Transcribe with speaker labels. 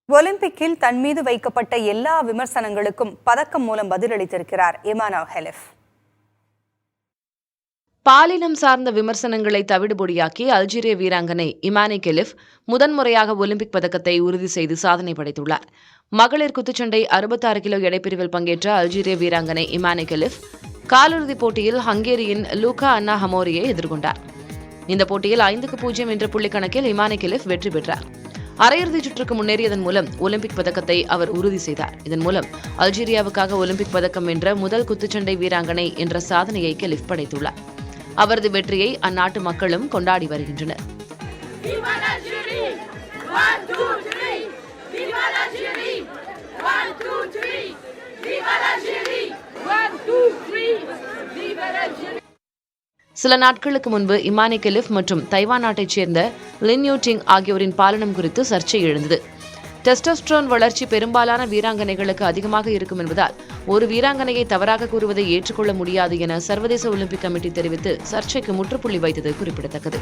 Speaker 1: ஒலிம்பிக்கில் தன் மீது வைக்கப்பட்ட எல்லா விமர்சனங்களுக்கும் பதக்கம் மூலம் பதிலளித்திருக்கிறார் இமானா ஹெலிஃப்.
Speaker 2: பாலினம் சார்ந்த விமர்சனங்களை தவிடுபொடியாக்கி அல்ஜீரிய வீராங்கனை இமானி கெலிஃப் முதன்முறையாக ஒலிம்பிக் பதக்கத்தை உறுதி செய்து சாதனை படைத்துள்ளார். மகளிர் குத்துச்சண்டை 66 கிலோ எடைப்பிரிவில் பங்கேற்ற அல்ஜீரிய வீராங்கனை இமானி கெலிஃப் காலிறுதிப் போட்டியில் ஹங்கேரியின் லூகா அன்னா ஹமோரியை எதிர்கொண்டார். இந்த போட்டியில் 5-0 என்ற புள்ளி கணக்கில் இமானி கெலிஃப் வெற்றி பெற்றார். அரையிறுதிச் சுற்றுக்கு முன்னேறியதன் மூலம் ஒலிம்பிக் பதக்கத்தை அவர் உறுதி செய்தார். இதன் மூலம் அல்ஜீரியாவுக்காக ஒலிம்பிக் பதக்கம் வென்ற முதல் குத்துச்சண்டை வீராங்கனை என்ற சாதனையை கெலிஃப் படைத்துள்ளார். அவரது வெற்றியை அந்நாட்டு மக்களும் கொண்டாடி வருகின்றனர். சில நாட்களுக்கு முன்பு இமானி கெலிஃப் மற்றும் தைவான் நாட்டைச் சேர்ந்த லின் யூ டிங் ஆகியோரின் பாலினம் குறித்து சர்ச்சை எழுந்தது. டெஸ்டோஸ்டரோன் வளர்ச்சி பெரும்பாலான வீராங்கனைகளுக்கு அதிகமாக இருக்கும் என்பதால் ஒரு வீராங்கனையை தவறாக கூறுவதை ஏற்றுக்கொள்ள முடியாது என சர்வதேச ஒலிம்பிக் கமிட்டி தெரிவித்து சர்ச்சைக்கு முற்றுப்புள்ளி வைத்தது குறிப்பிடத்தக்கது.